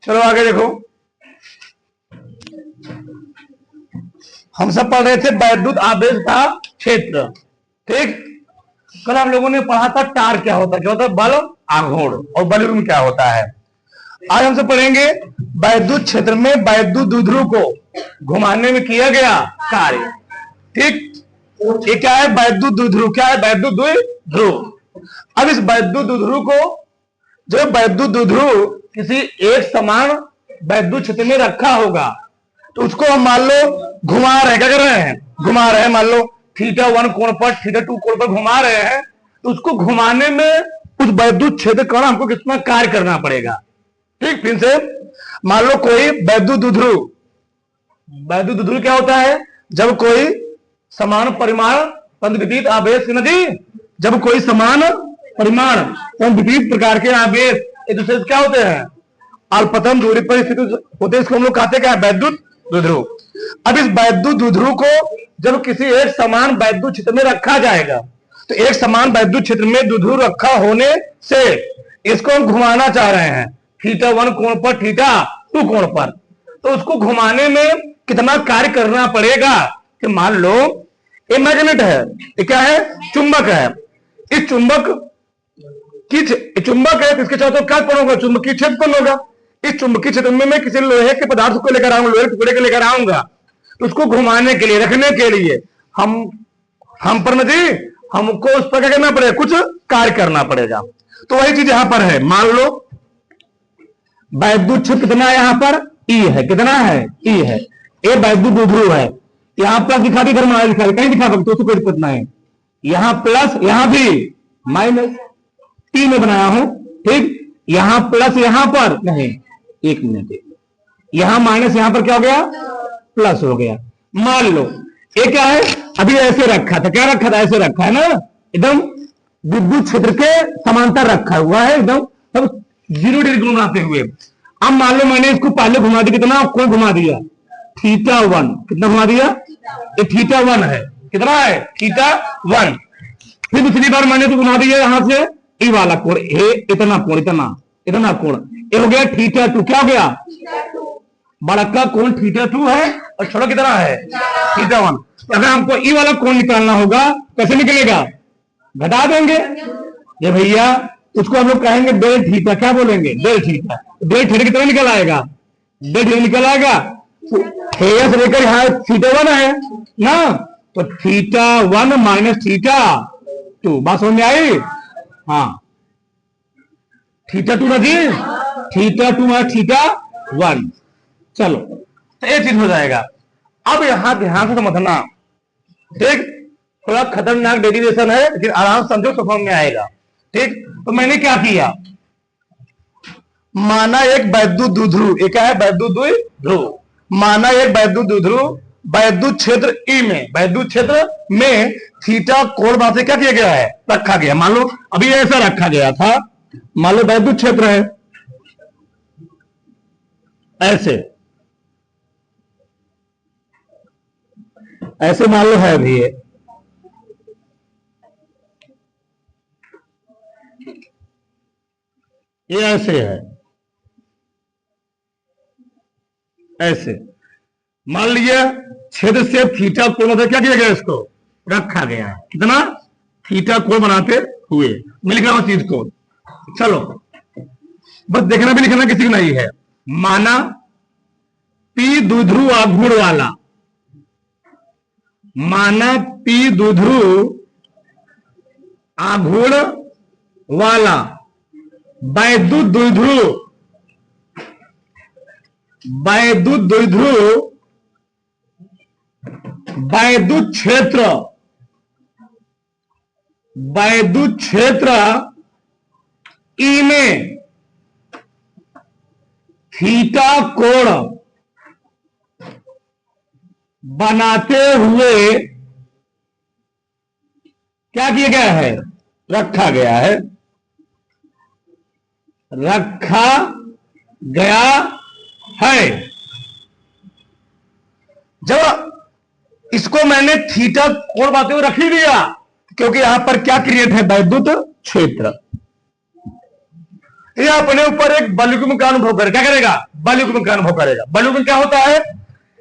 चलो आगे देखो, हम सब पढ़ रहे थे वैद्युत आवेश का क्षेत्र। ठीक, कल हम लोगों ने पढ़ा था टार क्या होता है, क्या होता है बल आघूर्ण, और वॉल्यूम क्या होता है। आज हम सब पढ़ेंगे वैद्युत क्षेत्र में वैद्युत द्विध्रुव को घुमाने में किया गया कार्य। ठीक, ये क्या है वैद्युत द्विध्रुव, क्या है वैद्युत द्विध्रुव। अब इस वैद्युत द्विध्रुव को, जब वैद्युत द्विध्रुव किसी एक समान वैद्युत क्षेत्र में रखा होगा तो उसको हम मान लो घुमा रहे हैं, क्या कर रहे हैं घुमा रहे हैं, मान लो θ1 कोण पर θ2 कोण पर घुमा रहे हैं, तो उसको घुमाने में उस वैद्युत क्षेत्र का हमको कितना कार्य करना पड़ेगा। ठीक, फिर से मान लो कोई वैद्युत द्विध्रुव, वैद्युत द्विध्रुव क्या होता है, जब कोई समान परिमाण विपरीत आवेश नदी, जब कोई समान परिमाण विपरीत प्रकार के आवेश एक दूसरे से क्या होते हैं अल्पतम दूरी पर स्थित होते हैं, इसको हम लोग कहते हैं क्या वैद्युत द्विध्रुव। अब इस वैद्युत द्विध्रुव को जब किसी एक समान वैद्युत क्षेत्र में रखा जाएगा, तो एक समान वैद्युत क्षेत्र में द्विध्रुव रखा होने से इसको हम घुमाना चाह रहे हैं θ1 कोण पर θ2 कोण पर, तो उसको घुमाने में कितना कार्य करना पड़ेगा कि मान लो ये मैग्नेट है, ये क्या है चुंबक है, इस चुंबक चुंबक है, इसके चारों तरफ क्या उत्पन्न होगा चुंबकीय क्षेत्र उत्पन्न होगा। इस चुंबकीय क्षेत्र में मैं किसी लोहे के पदार्थ को लेकर आऊंगा, लोहे के टुकड़े को लेकर आऊंगा, तो उसको घुमाने के लिए, रखने के लिए हम पर नदी हमको उस पर क्या करना पड़ेगा, कुछ कार्य करना पड़ेगा। तो वही चीज यहां पर है, मान लो वैद्युत क्षेत्र कितना है यहाँ पर ई है, कितना है ई है, ये वैद्युत द्विध्रुव है, यहाँ प्लस दिखा दी, घर दिखा दी, कहीं दिखा सकते हो, कोई दिक्कत नहीं, यहाँ प्लस यहाँ भी माइनस टी में बनाया हूं। ठीक, यहां प्लस यहां पर नहीं, एक मिनट, यहां माइनस यहां पर क्या हो गया प्लस हो गया। मान लो ये क्या है, अभी ऐसे रखा था, क्या रखा था ऐसे रखा है ना, एकदम विद्युत क्षेत्र के समांतर रखा हुआ है, एकदम सब 0 डिग्री घुमाते हुए। अब मान लो मैंने इसको पहले घुमा दिया, कितना कोण घुमा दिया θ1, कितना घुमा दिया, ये θ1 है, कितना है θ1। फिर दूसरी बार मैंने तो घुमा दिया यहां से ई वाला कोण, इतना कोण, इतना कोण, ये हो गया θ2, क्या हो गया बड़ा का कोण θ2 है और छोटा कितना है θ1। अगर हमको ई वाला कोण निकालना होगा कैसे निकलेगा, घटा देंगे ये भैया, उसको हम लोग कहेंगे डेल थीटा, क्या बोलेंगे डेल थीटा, डेल थीटा कितना निकल आएगा, डेल थीटा निकल आएगा, से लेकर यहाँ θ1 है ना, तो θ1 माइनस θ2, बात समझ में आई। हाँ θ2 नदी θ2 माइनस θ1, चलो तो ये चीज हो जाएगा। अब यहां ध्यान से समझना, ठीक, थोड़ा खतरनाक डेरिवेशन है लेकिन आराम समझो तो समझ में आएगा। ठीक, तो मैंने क्या किया, माना एक वैद्युत द्विध्रुव, एक है वैद्युत द्विध्रुव, माना एक वैद्युत द्विध्रुव वैद्युत क्षेत्र ई में, वैद्युत क्षेत्र में थीटा कोण वहां से क्या किया गया है रखा गया। मान लो अभी ऐसा रखा गया था, मान लो वैद्युत क्षेत्र है ऐसे, ऐसे मान लो है अभी ये ऐसे है, ऐसे मान लिया क्षेत्र से थीटा कोण से क्या किया गया, इसको रखा गया है, कितना थीटा कोण बनाते हुए, मिल गया उस चीज को। चलो बस देखना भी लिखना किसी को नहीं है, माना पी द्विध्रुव आघूर्ण वाला, माना पी द्विध्रुव आघूर्ण वाला वैद्युत द्विध्रुव, वैद्युत द्विध्रुव वैद्युत क्षेत्र, वैद्युत क्षेत्र ई में थीटा कोण बनाते हुए क्या किया गया है, रखा गया है, रखा गया है। जब इसको मैंने थीटा कोण बनाते हुए रख ही दिया, क्योंकि यहां पर क्या क्रिएट है वैद्युत क्षेत्र, ये अपने ऊपर एक वॉल्यूम का अनुभव कर क्या करेगा, बल युग्म का अनुभव करेगा। बल युग्म क्या होता है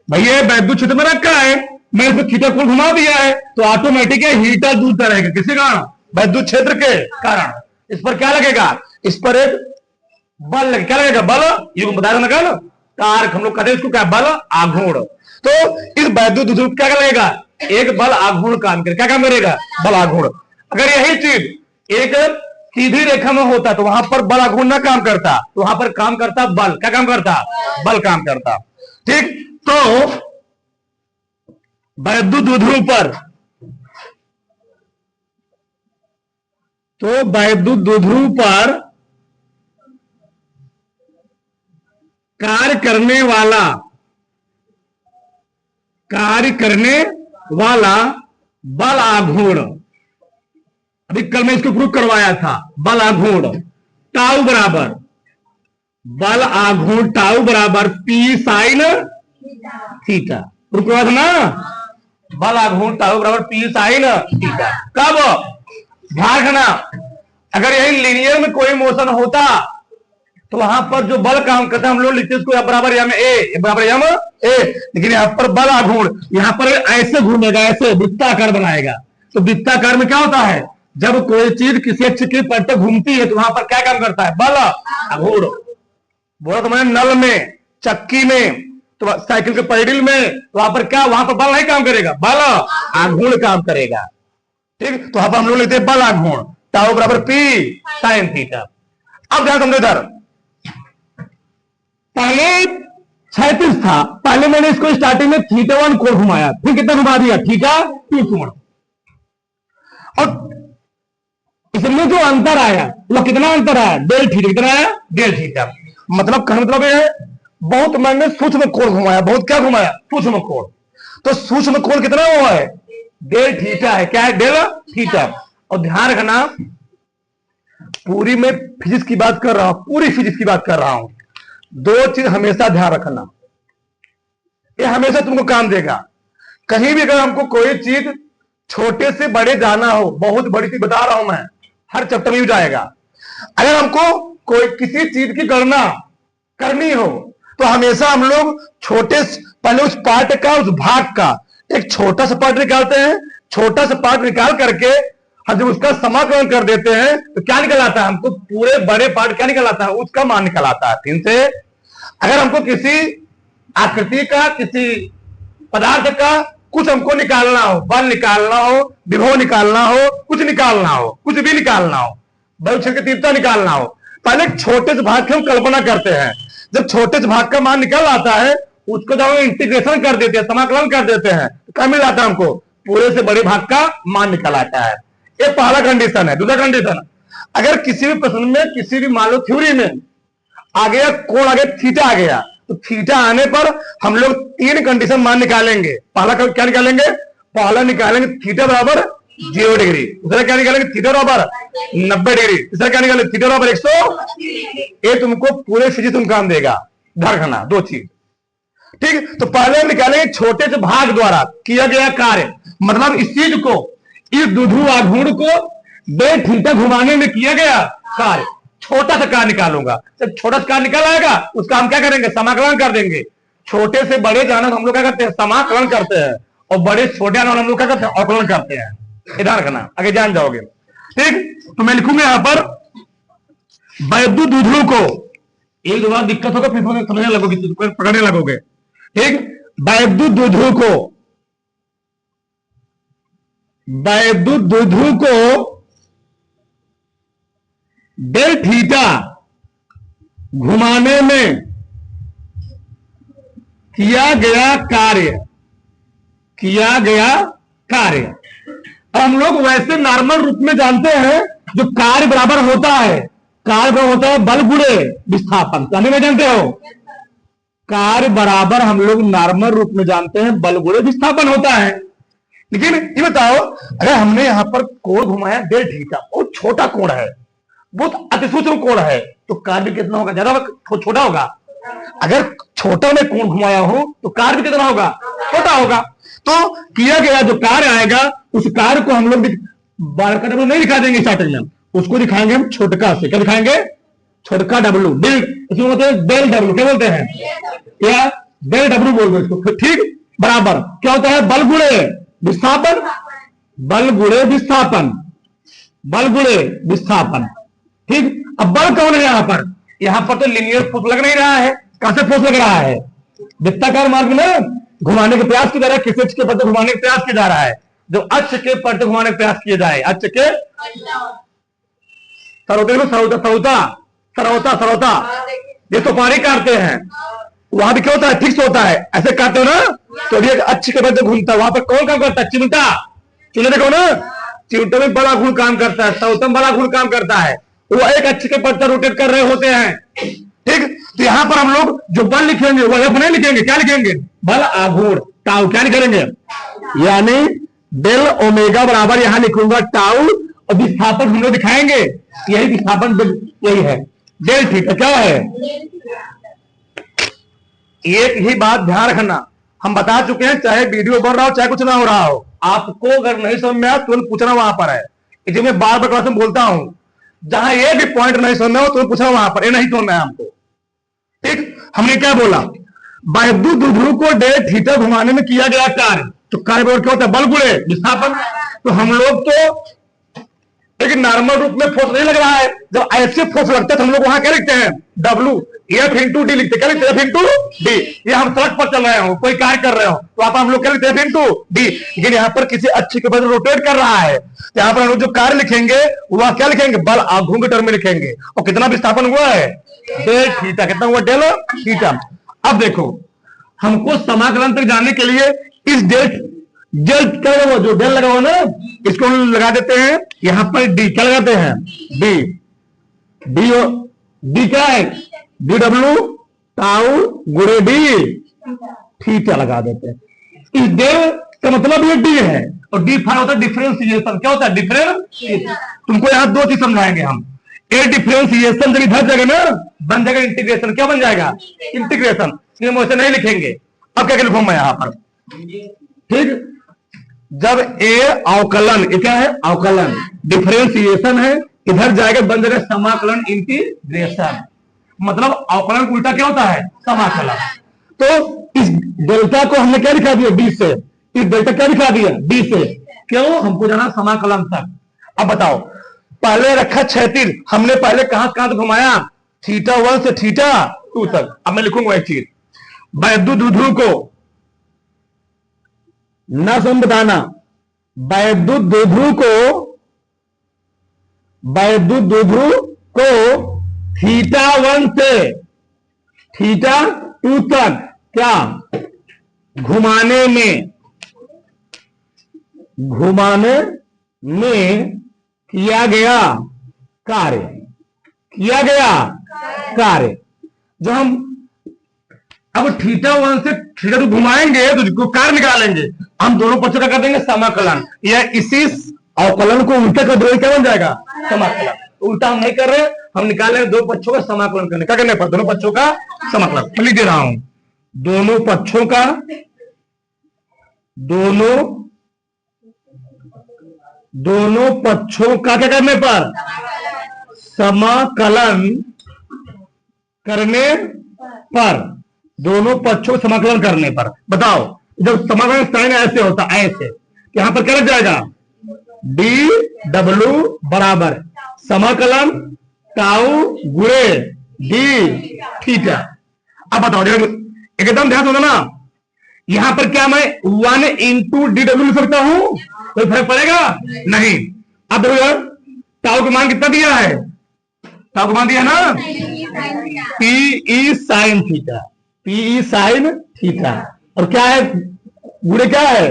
भैया, वैद्युत क्षेत्र में रखा है, मैं इसको थीटा कोण घुमा दिया है तो ऑटोमेटिक हीटर दूरता रहेगा। किसी कारण? वैद्युत क्षेत्र के कारण। इस पर क्या लगेगा? इस पर एक बल लगेगा। क्या लगेगा? बल युग्म बता देना ना, कारक हम लोग कहते हैं इसको क्या? बल आघूर्ण। तो इस वैद्युत द्विध्रुव क्या लगेगा? एक बल आघूर्ण काम करेगा। क्या काम करेगा? बल आघूर्ण। अगर यही चीज एक सीधी रेखा में होता तो वहां पर बल आघूर्ण ना काम करता, तो वहां पर काम करता बल। क्या काम करता? बल काम करता। ठीक, तो वैद्युत द्विध्रुव पर, तो वैद्युत द्विध्रुव पर कार्य करने वाला बल आघूर्ण, अभी कल मैं इसको प्रूव करवाया था, बल आघूर्ण टाउ बराबर, बल आघूर्ण टाउ बराबर पी साइन थीटा। प्रूव करवाया था ना, बल आघूर्ण टाउ बराबर पी साइन थीटा। कब? ध्यान रखना, अगर यही लीनियर में कोई मोशन होता तो वहां पर जो बल काम करता है हम लोग लिखते इसको बराबर यम ए, बराबर यम ए, लेकिन यहां पर बल आघूर्ण, यहां पर ऐसे घूमेगा, ऐसे वृत्ताकार बनाएगा। तो वृत्ताकार में क्या होता है? जब कोई चीज किसी अक्ष के पर तक घूमती है तो वहां पर क्या काम करता है? बल आघूर्ण। बोला तो मैंने नल में, चक्की में, तो साइकिल के पैडल में, तो वहां पर क्या? वहां पर बल नहीं काम करेगा, बल आघूर्ण काम करेगा। ठीक, तो वहां पर हम लोग लेते हैं बल आघूर्ण टाउ बराबर पी साइन थीटा। अब ध्यान समझो इधर, पहले क्षैतिज था, पहले मैंने इसको स्टार्टिंग में थीटा 1 कोण घुमाया, फिर कितना घुमा दिया? थीटा 2 कोण। और इसमें जो अंतर आया वो कितना अंतर आया? Del theta. कितना आया? Del theta. मतलब कहने मतलब ये है बहुत मैंने सूक्ष्म कोण घुमाया। बहुत क्या घुमाया? सूक्ष्म कोण। तो सूक्ष्म कोण कितना हुआ है? डेल थीटा है। क्या है? Del theta. और ध्यान रखना, पूरी मैं फिजिक्स की बात कर रहा हूं, पूरी फिजिक्स की बात कर रहा हूं। दो चीज हमेशा ध्यान रखना, ये हमेशा तुमको काम देगा। कहीं भी अगर हमको कोई चीज छोटे से बड़े जाना हो, बहुत बड़ी चीज बता रहा हूं मैं, हर चैप्टर में भी जाएगा। अगर हमको कोई किसी चीज की गणना करनी हो तो हमेशा हम लोग छोटे पहले उस पार्ट का, उस भाग का एक छोटा सा पार्ट निकालते हैं। छोटा सा पार्ट निकाल करके हम जब उसका समाकलन कर देते हैं तो क्या निकल आता है? हमको पूरे बड़े पार्ट क्या निकल आता है? उसका मान निकल आता है। फिर से अगर हमको किसी आकृति का, किसी पदार्थ का कुछ हमको निकालना हो, बल निकालना हो, विभव निकालना हो, कुछ निकालना हो, कुछ भी निकालना हो, बल क्षेत्र की तीव्रता निकालना हो, पहले छोटे से भाग की हम कल्पना करते हैं। जब छोटे से भाग का मान निकल आता है उसको जब हम इंटीग्रेशन कर देते हैं, समाकलन कर देते हैं, तो क्या मिल जाता है? हमको पूरे से बड़े भाग का मान निकल आता है। ये पहला कंडीशन है। दूसरा कंडीशन, अगर किसी भी प्रश्न में, किसी भी मान लो थ्योरी में आ गया कोण, आ गया थीटा आ गया, तो थीटा आने पर हम लोग 3 कंडीशन मान निकालेंगे। पहला क्या निकालेंगे? पहला निकालेंगे थीटा बराबर 0 डिग्री। दूसरा क्या निकालेंगे? थीटा बराबर 90 डिग्री। तीसरा क्या निकालेंगे? थीटा बराबर 100। ये तुमको पूरे फिजिक्स में काम देगा। ध्यान रखना 2 चीज। ठीक, तो पहले हम निकालेंगे छोटे से भाग द्वारा किया गया कार्य, मतलब इस चीज को, इस द्विध्रुव आघूर्ण को डेल थीटा घुमाने में किया गया कार्य, छोटा सा कार्य निकालूंगा। जब छोटा सा कार्य निकाल आएगा उसका हम क्या करेंगे? समाकलन कर देंगे। छोटे से बड़े जाना हम लोग क्या करते हैं? समाकलन करते हैं। और बड़े छोटे आना हम लोग क्या करते हैं? अवकलन करते हैं। इधर रखना, आगे जान जाओगे। ठीक, तो मैं लिखूंगा यहां पर वैद्युत द्विध्रुव को, एक दो बार दिक्कत होगा फिर समझने लगोगे, पकड़ने लगोगे। ठीक, वैद्युत द्विध्रुव को, वैद्युत द्विध्रुव को डेल थीटा घुमाने में किया गया कार्य, किया गया कार्य। हम लोग वैसे नॉर्मल रूप में जानते हैं जो कार्य बराबर होता है, कार्य बराबर होता है बल गुणे विस्थापन। कहने में जानते हो, कार्य बराबर हम लोग नॉर्मल रूप में जानते हैं बल गुणे विस्थापन होता है। लेकिन ये बताओ, अगर हमने यहां पर कोण घुमाया डेल थीटा, बहुत छोटा कोण है, बहुत अतिसूक्ष्म कोण है, तो कार्य कितना होगा? ज्यादा छोटा होगा। अगर छोटा में कोण घुमाया हो तो कार्य भी कितना होगा? छोटा होगा। तो किया गया जो कार्य आएगा उस कार्य को हम लोग बार का नहीं दिखा देंगे स्टार्टिंग में, उसको दिखाएंगे हम छोटका से। क्या दिखाएंगे? छोटका डब्लू, डेल, इसमें बोलते हैं डेल डब्लू, क्या बोलते हैं, या डेल डब्लू बोल दो इसको, ठीक, बराबर क्या होता है, बल गुणे विस्थापन, बल गुणे विस्थापन, बल गुणे विस्थापन, ठीक। अब बल कौन है यहां पर तो लीनियर फोर्स लग नहीं रहा है, कहां से फोर्स लग रहा है, वृत्ताकार मार्ग में घुमाने के प्रयास किया जा रहा है, किस अक्ष के पद घुमाने के प्रयास किया जा रहा है, जो अक्ष के पद घुमाने का प्रयास किया जाए, अक्ष के सरौता, ये तो पानी काटते हैं, वहां भी क्या होता है, फिक्स होता है, ऐसे काटते हो ना, तो ये अक्ष के पद घूमता है, वहां पर कौन काम करता है, चिमटा, चिमटा देखो ना, चिमटे में बड़ा घूर्ण काम करता है, सौतम बड़ा घूर्ण काम करता है, वो एक अक्ष के पद रोटेट कर रहे होते हैं, ठीक। तो यहां पर हम लोग जो बल लिखेंगे वो एफ नहीं लिखेंगे, क्या लिखेंगे, बल आघूर्ण टाउ, क्या लिखेंगे, यानी डेल ओमेगा बराबर यहां लिखूंगा टाउ, और विस्थापन हम लोग दिखाएंगे, यही विस्थापन यही है, डेल थीटा क्या है। एक ही बात ध्यान रखना, हम बता चुके हैं, चाहे वीडियो बन रहा हो चाहे कुछ ना हो रहा हो, आपको अगर नहीं समझ में आया तुरंत पूछना वहां पर है, इसलिए मैं बार बार क्लास में बोलता हूं, जहां ये भी पॉइंट नहीं समझना हो तो पूछना वहां पर, ये नहीं समझना है हमको, ठीक। हमने क्या बोला, वैद्युत द्विध्रुव को डे थीटा घुमाने में किया गया कार्य, तो कार्य क्या होता है, बल गुणे विस्थापन। तो हम लोग तो एक नॉर्मल रूप में फोर्स नहीं लग रहा है, जब ऐसे फोर्स लगता है तो हम लोग वहां क्या लिखते हैं, डब्ल्यू एफ इंटू डी लिखते, क्या लिखते हैं, एफ इंटू डी। ये हम सड़क पर चल रहे हो, कोई कार्य कर रहे हो, तो आप हम लोग क्या लिखते हैं, एफ इंटू डी। लेकिन यहाँ पर किसी अक्ष के बदले रोटेट कर रहा है, तो यहाँ पर हम लोग जो कार्य लिखेंगे वह क्या लिखेंगे, बल आघूर्ण के टर्म में लिखेंगे, और कितना विस्थापन हुआ है, डेल थीटा, कितना हुआ, डेल थीटा। अब देखो हमको समाकलन तक जाने के लिए इस डेल क्या लगा, जो डेल लगा हुआ ना, इसको हम लगा देते हैं यहां पर डी, क्या लगाते हैं, डी, डी, डी क्या है, डी डब्ल्यू टाउ गुणे डी थीटा लगा देते हैं। इस डेल का मतलब ये डी है, और डी फार होता है डिफरेंशिएशन, क्या होता है, डिफरेंशिएशन। तुमको यहां दो चीज समझाएंगे हम, ए डिफरेंशिएशन जब इधर जाएगा ना बन जाएगा इंटीग्रेशन, क्या बन जाएगा, इंटीग्रेशन, इसलिए हम वैसे नहीं लिखेंगे। अब क्या लिखूं मैं यहां पर, ठीक, जब ए अवकलन, ये क्या है, अवकलन, डिफरेंशिएशन है, इधर जाएगा बन जाएगा समाकलन इंटीग्रेशन, मतलब अवकलन उल्टा क्या होता है, समाकलन। तो इस डेल्टा को हमने क्या लिखा दिया, डी से, इस डेल्टा क्या लिखा दिया, डी से, क्यों, हमको जाना समाकलन तक। अब बताओ, पहले रखा क्षैतिज, हमने पहले कहां तक घुमाया, थीटा 1 से थीटा 2 तक। अब मैं लिखूंगा एक चीज, वैद्युत द्विध्रुव को न सम बताना, वैद्युत द्विध्रुव को थीटा 1 से थीटा 2 तक क्या घुमाने में किया गया कार्य, जो हम अब थीटा 1 से थीटा 2 घुमाएंगे तो कार्य निकालेंगे, हम दोनों पक्षों का कर देंगे समाकलन, या इसी अवकलन को उल्टा कर देंगे, क्या बन जाएगा, समाकलन। उल्टा हम नहीं कर रहे, हम निकाल रहे हैं दो पक्षों का समाकलन करने, क्या करने पर, दोनों पक्षों का समाकलन। लिख दे रहा हूं, दोनों पक्षों का क्या करने पर, समाकलन करने पर, दोनों पक्षों समाकलन करने पर। बताओ, जब समाकलन साइन ऐसे होता, ऐसे, यहां पर क्या लग जाएगा, डी डब्ल्यू बराबर समाकलन टाउ गुणे डी थीटा। अब बताओ एकदम ध्यान सुनो ना, यहां पर क्या मैं 1 इंटू डी डब्ल्यू लिख सकता हूं, कोई फर्क पड़ेगा नहीं। अब देखो यार, टाउ का मान कितना दिया है, टाउ का मान दिया ना, PE sine theta, PE sine theta, और क्या है, गुणे क्या है,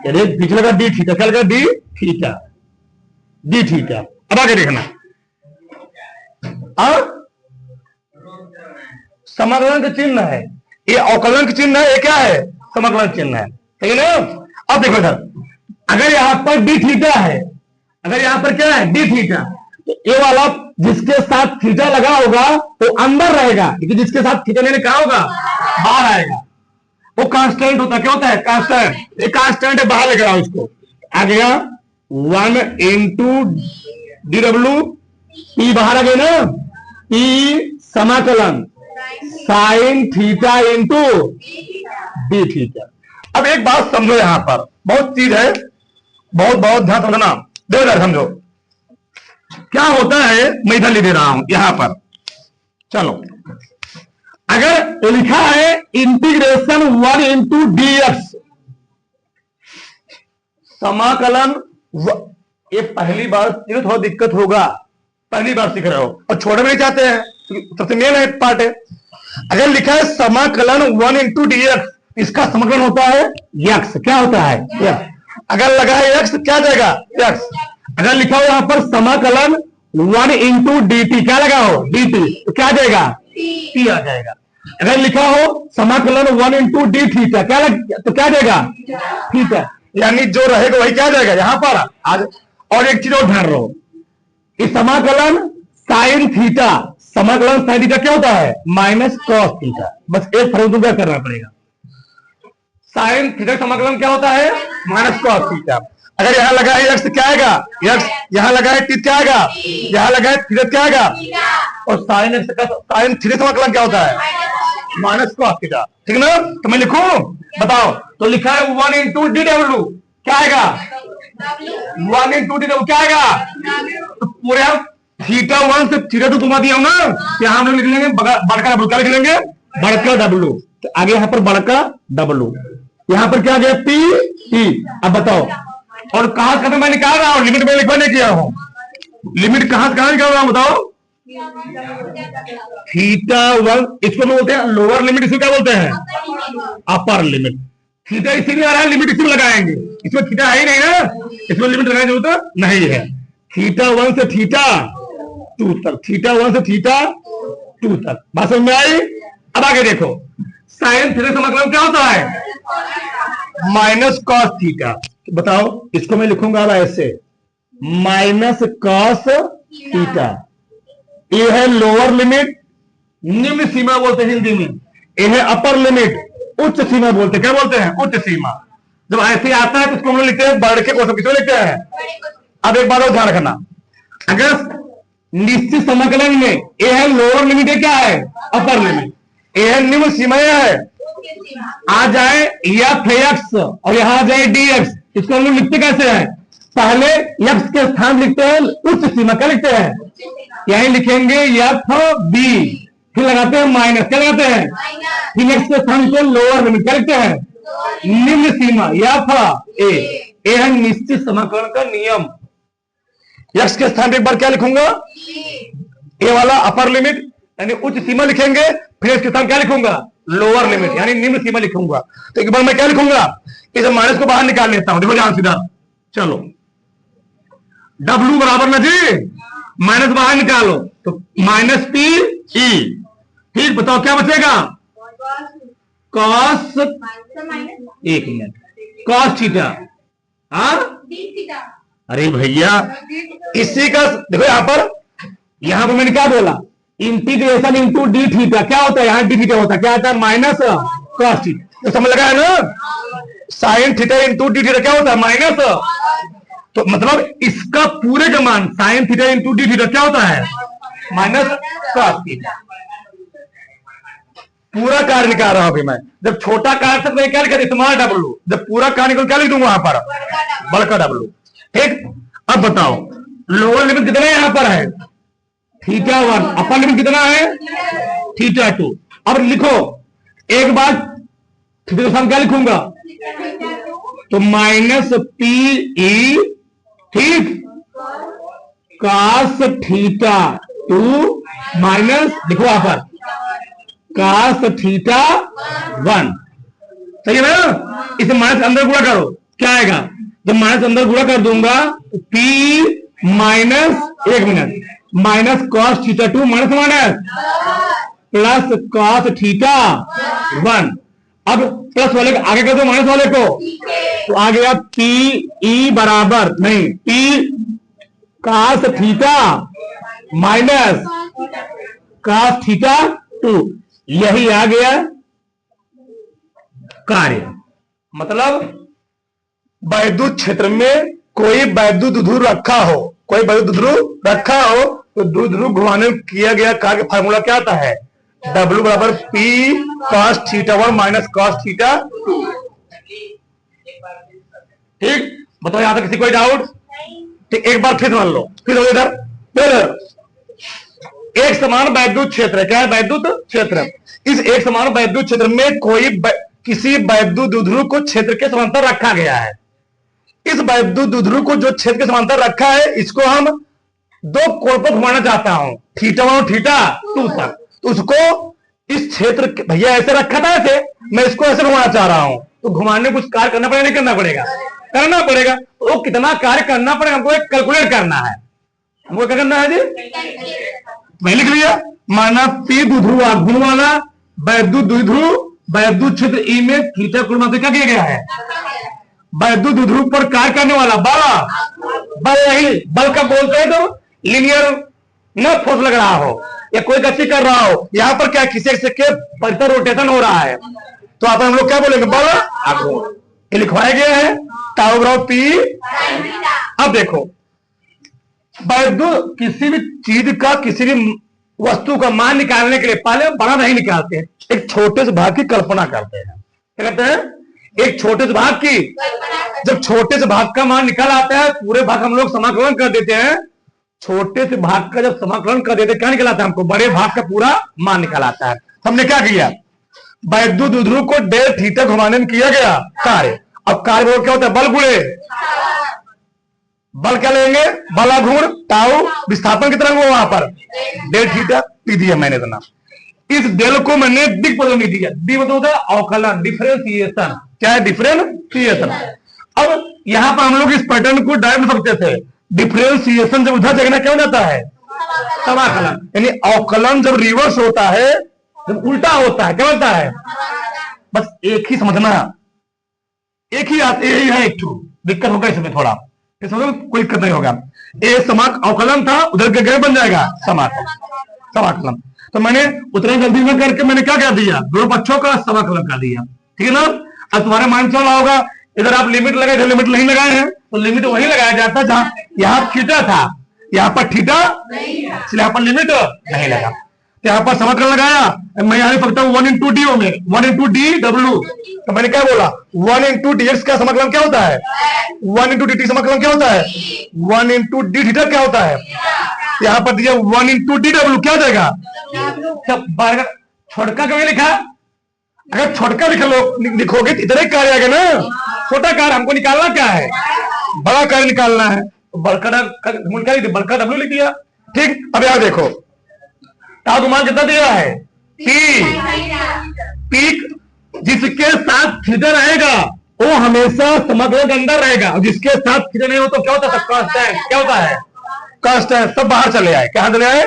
अरे पीछे लगा डी थीटा, क्या लगा, डी थीटा, डी थीटा। अब आगे देखना, अब समाकलन का चिन्ह है, ये अवकलन का चिन्ह है, ये क्या है, समाकलन चिन्ह है, ठीक है ना। अब देखो सर, अगर यहां पर डी थीटा है, अगर यहां पर क्या है, डी थीटा, तो ये वाला जिसके साथ थीटा लगा होगा वो अंदर रहेगा, लेकिन जिसके साथ थीटा नहीं लिखा होगा बाहर आएगा, वो कांस्टेंट होता है, क्या होता है, कांस्टेंट, ये कांस्टेंट है, बाहर लेकर आओ इसको, आ गया 1 इंटू डी डब्ल्यू, पी बाहर आ गया ना, P समाकलन sine theta into D theta. अब एक बात समझो, यहां पर बहुत चीज है, बहुत बहुत ध्यान समझना, देखो समझो क्या होता है। मैं इधर लिख दे रहा हूं यहां पर, चलो अगर लिखा है इंटीग्रेशन 1 इंटू डी एक्स समाकलन, ये पहली बार थोड़ा दिक्कत होगा, पहली बार सीख रहे हो और छोड़ना नहीं चाहते हैं, सबसे मेन है पार्ट है। अगर लिखा है समाकलन 1 इंटू डी एक्स, इसका समाकलन होता है एक्स, क्या होता है एक्स। अगर लगा है एक्स क्या जाएगा एक्स। अगर लिखा हो यहां पर समाकलन 1 इंटू डी टी, क्या लगा हो डी टी, तो क्या जाएगा टी आ जाएगा। अगर लिखा हो समाकलन 1 इंटू डी थीटा, क्या तो क्या जाएगा थीटा, यानी जो रहेगा वही क्या जाएगा यहां पर आज। और एक चीज और ध्यान रहो, इस समाकलन साइन थीटा, समाकलन साइन थीटा क्या होता है माइनस कॉस थीटा, बस एक फर्क क्या करना पड़ेगा। साइन थीटा समाकलन क्या होता है माइनस कॉस थीटा। अगर यहां लगा है एक्स क्या आएगा एक्स, यहां लगा है टी क्या आएगा, यहां लगा है थीटा क्या आएगा, और साइन एक्स का साइन थीटा समाकलन क्या होता है माइनस कॉस थीटा, ठीक ना। तो मैं लिखूं, बताओ, तो लिखा है 1 इंटू डी डब्ल्यू, क्या आएगा 1 इंटू डी डब्ल्यू क्या आएगा। तो पूरे थीटा 1 से थीटा 2 घुमा दिया हूं ना, यहां हम लोग लिख लेंगे बड़का डब्ल्यू, क्या लिख लेंगे बड़का डब्ल्यू। तो आगे यहां पर बड़का डब्ल्यू, यहां पर क्या आ गया पी ई। अब बताओ, और कहां से मैं निकाल रहा हूं, लिमिट में लिखवा नहीं किया हूं, लिमिट कहां से कहां निकाल रहा हूं बताओ। थीटा 1 इसको बोलते हैं लोअर लिमिट, इसको क्या बोलते हैं अपर लिमिट। थीटा इसीलिए आ रहा है, लिमिट इसी में लगाएंगे, इसमें थीटा है ही नहीं ना, इसमें लिमिट लगाने की जरूरत नहीं है। थीटा 1 से थीटा 2 तक, थीटा 1 से थीटा 2 तक, बात समझ में आई। अब आगे देखो, साइन थीटा का मतलब क्या होता है माइनस कॉस थीटा। बताओ, इसको मैं लिखूंगा ऐसे माइनस कॉस थीटा। ये है लोअर लिमिट, निम्न सीमा बोलते हैं हिंदी में। ये है अपर लिमिट, उच्च सीमा बोलते हैं, क्या बोलते हैं उच्च सीमा। जब ऐसे आता है तो उसको हम लोग लिखते हैं बढ़ के क्वेश्चन, किसको लिखते हैं। अब एक बात और ध्यान रखना, अगर निश्चित समाकलन में ये है लोअर लिमिट, है क्या है अपर लिमिट, ये है निम्न सीमा है, आ जाए एफ एक्स और यहां आ जाए डी एक्स, इसको हम लोग लिखते कैसे हैं, पहले एक्स के स्थान लिखते हैं उच्च सीमा, क्या लिखते हैं यही लिखेंगे एफ बी, फिर लगाते हैं माइनस, क्या लगाते हैं फिर एक्स के स्थान लिखते हैं लोअर लिमिट, क्या लिखते हैं निम्न सीमा एफ ए। है निश्चित समाकलन का नियम। एक्स के स्थान पर एक बार क्या लिखूंगा ए वाला अपर लिमिट यानी उच्च सीमा लिखेंगे, फिर इसके स्थान क्या लिखूंगा लोअर लिमिट यानी निम्न सीमा लिखूंगा। तो एक बार मैं क्या लिखूंगा, इस माइनस को बाहर निकाल लेता हूं, देखो ध्यान सीधा, चलो डब्ल्यू बराबर ना जी, माइनस बाहर निकालो तो माइनस पी ई, ठीक। बताओ क्या बचेगा कॉस, एक मिनट, कॉस थीटा, हाँ अरे भैया इसी का देखो यहां पर मैंने क्या बोला इंटीग्रेशन इंटू डी थीटा, क्या होता है यहाँ डी थीटा होता है, क्या होता है माइनस कॉस थीटा, तो समझ लगा है ना। Sine theta into D theta क्या होता है माइनस, तो मतलब इसका पूरे का मान sine theta into D theta क्या होता है माइनस कॉस थीटा। पूरा कार्य निकाल रहा हूं अभी मैं, जब छोटा कार्य तक मैं क्या लिखा स्मॉल डब्ल्यू, जब पूरा कार्य निकल क्या लिख दूंगा वहां पर बड़का डब्ल्यू, ठीक। अब बताओ लोअर लिमिट कितना यहां पर है थीटा 1, अपर लिमिट कितना है थीटा 2। अब लिखो एक बार थीटा का क्या लिखूंगा तो माइनस पी ई, ठीक, कास थीटा 2 माइनस लिखो यहां पर कास थीटा 1, सही है ना। इसे माइनस अंदर गुणा करो, क्या आएगा, जब माइनस अंदर गुणा कर दूंगा पी माइनस, एक minute, minus cos theta 2 minus minus plus cos theta 1। अब प्लस वाले को आगे कर दो माइनस वाले को, तो आ गया पी ई बराबर नहीं P cos theta minus cos theta 2, यही आ गया कार्य। मतलब वैद्युत क्षेत्र में कोई वैद्युत ध्रुव रखा हो, कोई वैद्युत ध्रुव रखा हो तो द्विध्रुव घुमाने में किया गया कार्य का फार्मूला क्या आता है? W बराबर P cos θ1 माइनस cos θ2। ठीक, बताओ यहां तक किसी कोई डाउट? ठीक, एक बार फिर मान लो, फिर इधर फिर एक समान वैद्युत क्षेत्र है। क्या है? वैद्युत क्षेत्र। इस एक समान वैद्युत क्षेत्र में किसी वैद्युत द्विध्रुव को क्षेत्र के समांतर रखा गया है। इस वैद्युत द्विध्रुव को जो क्षेत्र के समांतर रखा है, इसको हम दो कोण पर घुमाना चाहता हूं, θ1 और θ2 तक। तो उसको इस क्षेत्र भैया ऐसे रखा था, ऐसे मैं इसको ऐसे घुमाना चाह रहा हूं, तो घुमाने में कुछ कार्य करना पड़ेगा, नहीं करना पड़ेगा? करना पड़ेगा। तो कितना कार्य करना पड़ेगा हमको एक कैलकुलेट करना है। हमको क्या करना है जी? मैं लिख लिया, माना P द्विध्रुव आघूर्ण वाला वैद्युत द्विध्रुव वैद्युत क्षेत्र E में θ कोण में क्या किया गया है? वैद्युत द्विध्रुव पर कार्य करने वाला बल, यही बल का बोलते हैं तो लीनियर न फोर्स लग रहा हो या कोई गति कर रहा हो, यहां पर क्या किसी के परिधि रोटेशन हो रहा है, तो आप हम लोग क्या बोलेंगे? बल आघूर्ण। ये लिखवाया गया है टाउ बराबर P। अब देखो, वैद्युत किसी भी चीज का, किसी भी वस्तु का मान निकालने के लिए पहले बड़ा नहीं निकालते हैं, एक छोटे से भाग की कल्पना करते हैं। क्या कहते हैं? एक छोटे से भाग की। जब छोटे से भाग का मान निकल आता है, पूरे भाग हम लोग समाकलन कर देते हैं। छोटे से भाग का जब समाकलन कर देते, क्या निकल आता है? हमको बड़े भाग का पूरा मान निकल आता है। हमने क्या किया? वैद्युत द्विध्रुव को डेल थीटा घुमाने में किया गया कार्य। अब कार्य बोल क्या होता है? बल गुणे बल। क्या लेंगे? बल आघूर्ण टाउ, विस्थापन कितना हुआ वहां पर? डेल थीटा पी दिया मैंने इतना। इस डेल को मैंने दिक पदों में दिया। डी मतलब होता है अवकलन, डिफरेंशिएशन। क्या है? डिफरेंशिएशन। अब यहां पर हम लोग इस पैटर्न को डायरेक्ट सकते थे। डिफरेंशिएशन जब उधर जगह क्या हो जाता है? समाकलन। यानी अवकलन जब रिवर्स होता है, जब उल्टा होता है, क्या होता है? बस एक ही समझना, एक ही यही है। एक दिक्कत होगा इसमें थोड़ा, इसमें कोई दिक्कत नहीं होगा। ये अवकलन था, उधर के बन जाएगा समाकलन। तो मैंने उतना जल्दी में करके मैंने क्या कर दिया? दोनों पक्षों का समाकलन कर दिया। ठीक है ना? अब तुम्हारे माइंड चल रहा होगा, इधर आप लिमिट लगाए, इधर लिमिट नहीं लगाए हैं, तो लिमिट वही लगाया जाता जहां यहां थीटा था, यहां पर थीटा इसलिए यहां पर लिमिट नहीं लगा। यहाँ पर समाकलन लगाया, मैं यहाँ पढ़ता हूँ 1 इंटू डी में 1 इंटू डी डब्ल्यू। तो मैंने क्या बोला? 1 इंटू डी एक्स का समाकलन क्या होता है? 1 इंटू डी टी समाकलन क्या होता है? 1 इंटू डी थीटा क्या होता है? यहाँ पर दिया 1 इंटू डी डब्ल्यू क्या हो जाएगा? छोटका क्यों लिखा? अगर छोटका लिखोगे तो इधर ही कार्य आएगा ना। छोटा कार्य हमको निकालना क्या है? बड़ा कार्य निकालना है। बड़का डब्ल्यू लिख दिया। ठीक, अब यार देखो, टाउ मान कितना दिया है? पी जिसके साथ थीटा रहेगा वो हमेशा समाकलन के अंदर रहेगा, और जिसके साथ थीटा नहीं हो तो क्या होता है? कांस्टेंट। क्या होता है? कांस्टेंट। सब बाहर चले आए। क्या चले आए?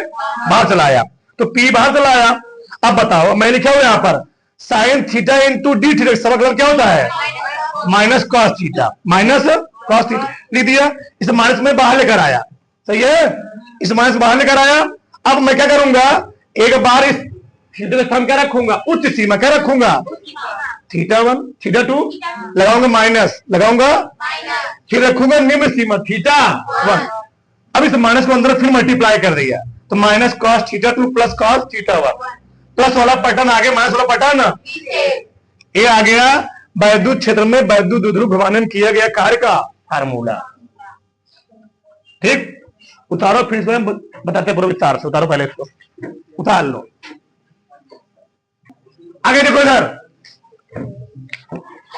बाहर चला आया। तो पी बाहर चला आया। अब बताओ, मैं लिखा हूं यहां पर sine theta into D theta, समाकलन क्या होता है? Minus cos theta. Minus cos theta लिख दिया। इस माइनस में बाहर लेकर आया। सही है? इस माइनस बाहर लेकर आया। अब मैं क्या करूंगा? एक बार इस थीटा का स्थान क्या रखूंगा? उच्च सीमा क्या रखूंगा? θ1 θ2 लगाऊंगा, माइनस लगाऊंगा, फिर रखूंगा निम्न सीमा θ1। अब इस माइनस को अंदर फिर मल्टीप्लाई कर दिया, तो minus cos θ2 plus cos θ1। Plus वाला पैटर्न आगे, माइनस वाला पैटर्न ये आ गया। वैद्युत क्षेत्र में वैद्युत द्विध्रुव घुमाने में किया गया कार्य का फार्मूला। ठीक, उतारो, फिर इसमें बताते पूरा विस्तार से। उतारो, पहले इसको उतार लो। आगे देखो, इधर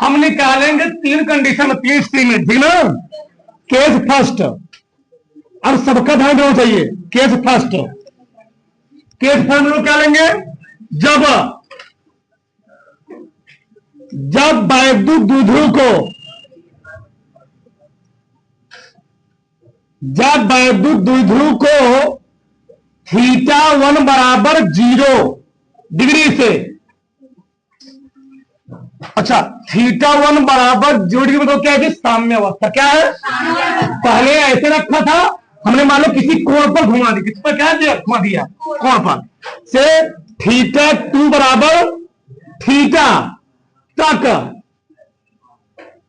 हम निकालेंगे 3 कंडीशन, 3 स्टेटमेंट। ठीक ना? केस फर्स्ट, अब सबका ध्यान देना चाहिए। केस फर्स्ट, केस फर्स्ट हम लोग क्या लेंगे? जब वैद्युत द्विध्रुव को, जब वैद्युत द्विध्रुव को θ1 बराबर 0 डिग्री से, अच्छा θ1 बराबर 0 डिग्री मतलब क्या है? साम्य अवस्था। क्या है? पहले ऐसे रखा था हमने, मान लो किसी कोण पर घुमा दी। किस पर? क्या दिया? घुमा दिया कोण पर से θ2 बराबर थीटा तक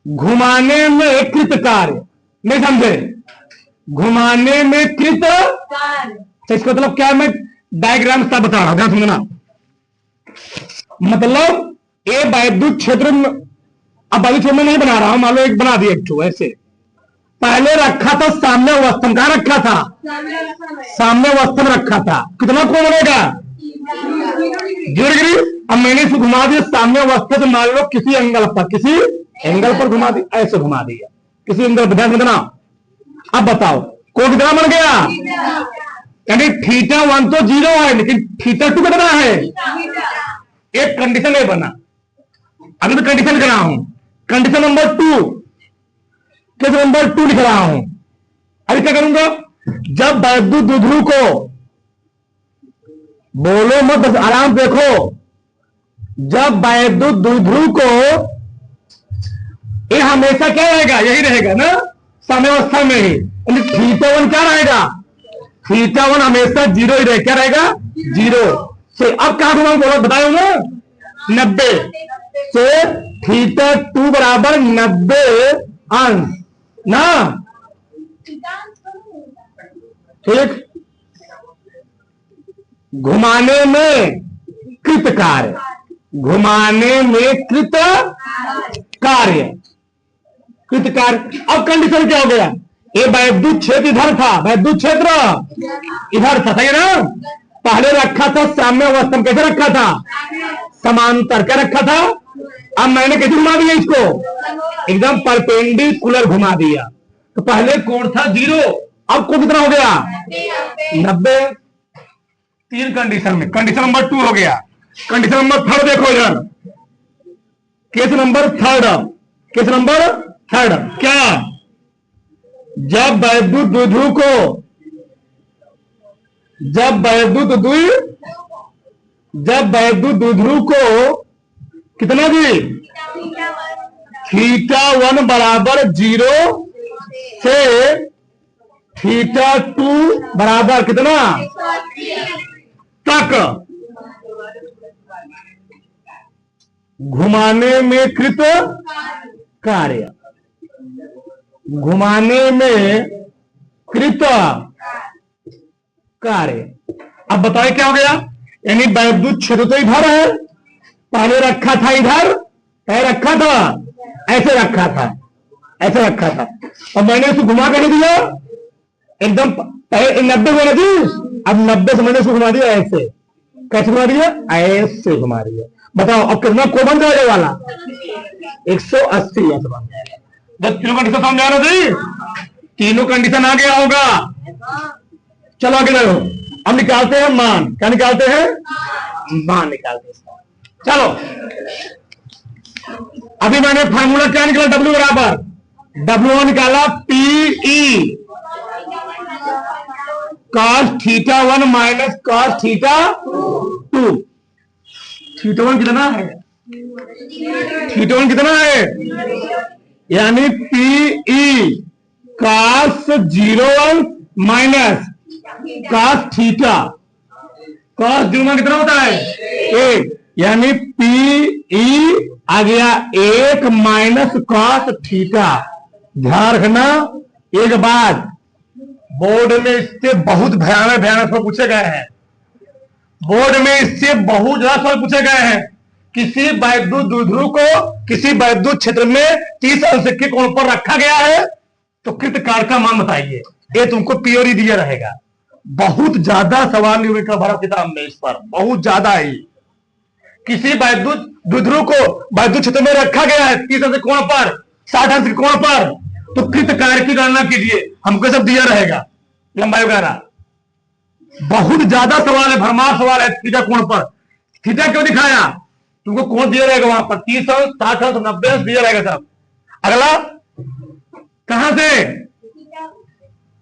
घुमाने में कृत कार्य। नहीं समझे? घुमाने में कृत तो इसका मतलब क्या है, मैं डायग्राम सा बता रहा हूं, ध्यान समझना। मतलब ये वैद्युत क्षेत्र में, अब वैद्युत क्षेत्र में नहीं बना रहा हूं, मान लो एक बना दिया, एक ऐसे पहले रखा था सामने अवस्था, कहां रखा था, सामने अवस्था में रखा था, कितना कोण बनेगा, 0 डिग्री। अब मैंने इसे घुमा दिया सामने अवस्था से, मान लो किसी एंगल पर घुमा दिया, ऐसे घुमा दिया किसी एंगल पर, ध्यान देना। अब बताओ कोण कितना बन गया, यानी θ1 तो 0 है, लेकिन θ2 कितना है, एक कंडीशन नहीं बना। अभी मैं कंडीशन लिख रहा हूं, कंडीशन नंबर 2, केस नंबर 2 लिख रहा हूं। अभी क्या करूंगा, जब वैद्युत द्विध्रुव को, बोलो मत, बस आराम देखो, जब वैद्युत द्विध्रुव को, ये हमेशा क्या रहेगा, यही रहेगा ना, साम्यावस्था में ही, θ1 क्या रहेगा, θ1 हमेशा 0 ही रहेगा, क्या रहेगा 0 से। अब कहां घुमाऊं, बोलो बताओ ना, 90 से, θ2 बराबर 90 अंश ना, ठीक। घुमाने में कृत कार्य, घुमाने में कृत कार्य, कृत कार्य। अब कंडीशन क्या हो गया, ये वैद्युत क्षेत्र इधर था, वैद्युत क्षेत्र इधर था, सही है ना। पहले रखा था साम्य अवस्था में, कैसे रखा था, समांतर, क्या रखा था। अब मैंने कैसे घुमा दिया इसको, एकदम परपेंडिकुलर घुमा दिया। तो पहले कोण था 0, अब कोण कितना हो गया 90। 3 कंडीशन में, कंडीशन नंबर 2 हो गया। कंडीशन नंबर 3 देखो इधर, केस नंबर 3, केस नंबर 3 क्या, जब वैद्युत द्विध्रुव को, जब वैद्युत द्विध्रुव को कितना दी, θ1 बराबर 0 से θ2 बराबर कितना तक घुमाने में कृत कार्य, घुमाने में कृत कार्य। अब बताइए क्या हो गया, यानी वैद्युत क्षेत्र तो इधर है, पहले रखा था इधर, पहले रखा था ऐसे, रखा था ऐसे रखा था, और मैंने इसे घुमा कर दिया एकदम 90 होना चाहिए, अब 90 से मैंने इसको घुमा दिया ऐसे, कैसे घुमा दिया, ऐसे घुमा दिया। बताओ अब कितना को बन जाएगा वाला 180 ऐसे बन जाएगा। जब तीनों कंडीशन समझ आ रहा थी, तीनों कंडीशन आ गया होगा। चलो आगे बढ़ो, अब निकालते हैं मान, क्या निकालते हैं, मान निकालते हैं। चलो अभी मैंने फार्मूला क्या निकाला, W बराबर, W निकाला PE cos θ1 माइनस cos θ2। θ1 कितना है, θ1 कितना है, यानी PE cos 0 minus cos theta, cos 0 कितना होता है 1, यानी PE आ गया 1 माइनस cos थीटा। ध्यान रखना एक बात, बोर्ड में इससे बहुत भयानक सवाल पूछे गए हैं, बोर्ड में इससे बहुत ज्यादा सवाल पूछे गए हैं। किसी वैद्युत द्विध्रुव को किसी वैद्युत क्षेत्र में 30 अंश के कोण पर रखा गया है, तो कृत कार्य का मान बताइए। ये तुमको प्योरी दिया रहेगा। बहुत ज्यादा सवाल न्यूमेरिकल भरा किताब में इस पर, बहुत ज्यादा ही। किसी वैद्युत द्विध्रुव को वैद्युत क्षेत्र में रखा गया है 30 अंश कोण पर, 60 अंश के कोण पर, तो कृत कार्य की गणना कीजिए, हमको सब दिया रहेगा लंबाई वगैरह। बहुत ज्यादा सवाल है, भरमार सवाल है थीटा कोण पर। थीटा क्यों दिखाया, तुमको कोण दिया रहेगा वहां पर 30 अंश 60 अंश 90 अंश दिया रहेगा सब। अगला कहां से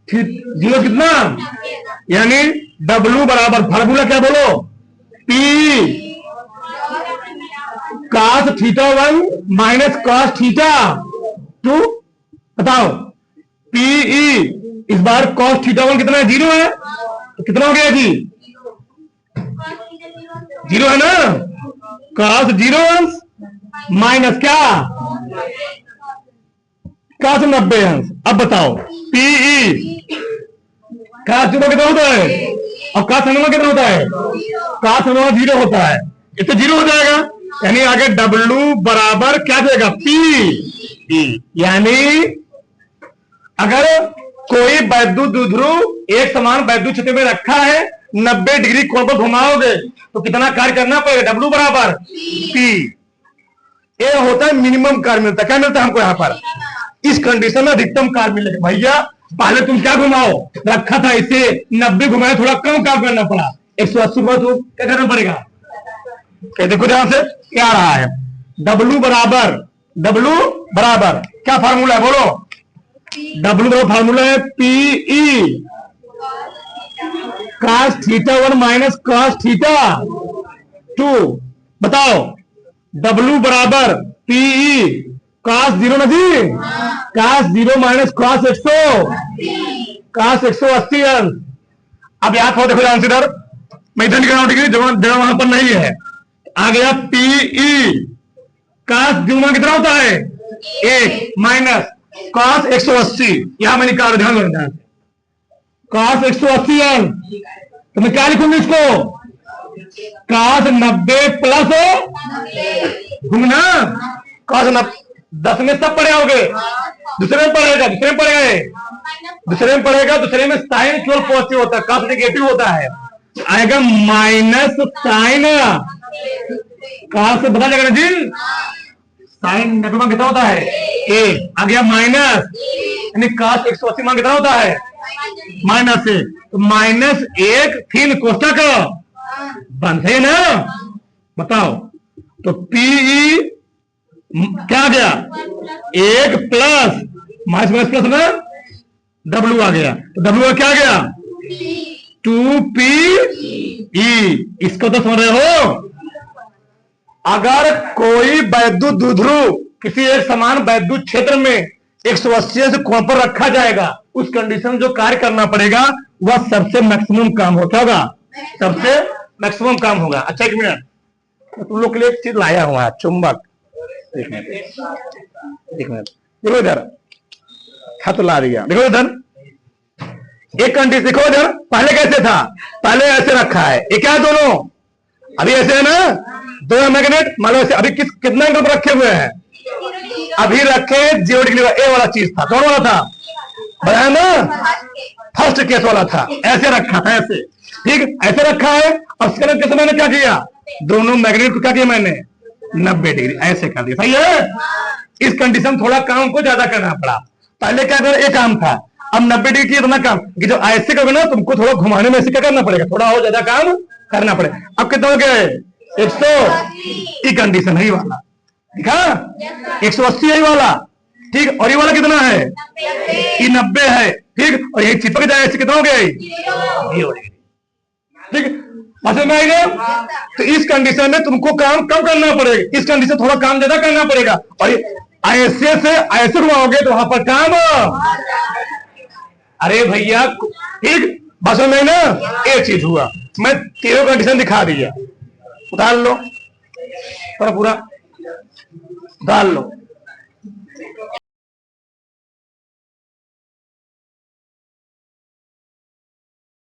0 कितना, यानी W बराबर फार्मूला क्या बोलो, P cos θ1 माइनस cos θ2। बताओ PE इस बार cos θ1 कितना है, 0 है, तो कितना हो गया जी 0 है ना, cos 0 अंश माइनस क्या cos 90 अंश। अब बताओ PE cos 0 कितना होता है और का संगमा कितना होता है, का संगमा 0 होता है, ये तो 0 हो जाएगा, यानी आगे W बराबर क्या देगा, P। यानी अगर कोई वैद्युत द्विध्रुव एक समान वैद्युत क्षेत्र में रखा है, 90 डिग्री कोण पर घुमाओगे तो कितना कार्य करना पड़ेगा, W बराबर P। ये होता है मिनिमम कार्य मिलता है, क्या मिलता है हमको यहाँ पर, इस कंडीशन में अधिकतम कार्य मिलेगा। भैया पहले तुम क्या घुमाओ, रखा था इसे 90 घुमाए, थोड़ा कम कार्य करना पड़ा, 180 पर तो क्या करना पड़ेगा, देखो ध्यान से क्या आ रहा है, W बराबर क्या फार्मूला है बोलो, W का फार्मूला है PE cos θ1 माइनस cos θ2। बताओ W बराबर PE cos 0 नहीं, cos 0 माइनस cos 180 अंश। अब याद हो, देखो ध्यान से इधर, मैं इधर निकल रहा हूं, जगह वहां पर नहीं है, आ गया PE cos 0 कितना होता है 1 माइनस cos 180, यहां मैं निकाल, ध्यान रखना, cos 180 अंश, तो मैं क्या लिखूंगी इसको, cos 90 प्लस घूमना, cos 10 में सब पढ़े होगे, दूसरे में पढ़ेगा, दूसरे में साइन केवल पॉजिटिव होता है, cos नेगेटिव होता है, आएगा माइनस साइन, cos से बता जाएगा जी, साइन नेगेटिव कितना होता है 1, आ गया माइनस, यानी cos 180 मान कितना होता है माइनस 1, तो -1 फिर कोष्टक बंद है ना, बताओ, तो PE क्या आ गया 1 प्लस माइनस प्लस ना, W आ गया, तो W क्या आ गया 2PE। इसको तो समझ रहे हो, अगर कोई वैद्युत द्विध्रुव किसी एक समान वैद्युत क्षेत्र में 180 से कोण पर रखा जाएगा, उस कंडीशन में जो कार्य करना पड़ेगा वह सबसे मैक्सिमम काम होता होगा, सबसे मैक्सिमम काम होगा। अच्छा एक मिनट, तुम लोग के लिए एक चीज लाया हुआ है, चुंबक, एक मिनट देखो इधर, हाथ ला दिया, देखो इधर एक कंडीशन, देखो इधर पहले कैसे था, पहले ऐसे रखा है, ये क्या है दोनों, अभी ऐसे है ना, दो मैग्नेट, मान लो ऐसे, अभी कितना एंगल पर रखे हुए हैं, अभी रखे 0 डिग्री, ए वाला चीज था, कौन वाला था, बताया ना, फर्स्ट केस वाला था, ऐसे रखा था, ऐसे, ठीक, ऐसे रखा है, और उसके बाद कैसे मैंने क्या किया, दोनों मैग्नेट को क्या किया मैंने 90 डिग्री ऐसे कर दिया, सही है। इस कंडीशन थोड़ा काम को ज्यादा करना पड़ा, पहले क्या कर, एक काम था, अब 90 डिग्री की इतना काम कि जो ऐसे करोगे ना, तुमको थोड़ा घुमाने में ऐसे क्या करना पड़ेगा, थोड़ा और ज्यादा काम करना पड़ेगा। अब कितना हो गया 100, कंडीशन है ये वाला, ठीक है 180 है ये वाला, ठीक, और ये वाला कितना है, ये 90 है, ठीक, और यही चिपक जाए ऐसे, कितना हो गया, ठीक, समझ में आएगा। तो इस कंडीशन में तुमको काम कम करना पड़ेगा, इस कंडीशन थोड़ा काम ज्यादा करना पड़ेगा, और ऐसे से ऐसे घुमाओगे तो वहां पर काम, अरे भैया ठीक, बस में ना एक चीज हुआ, मैं तीनों कंडीशन दिखा दिया, उतार लो पूरा, उतार लो।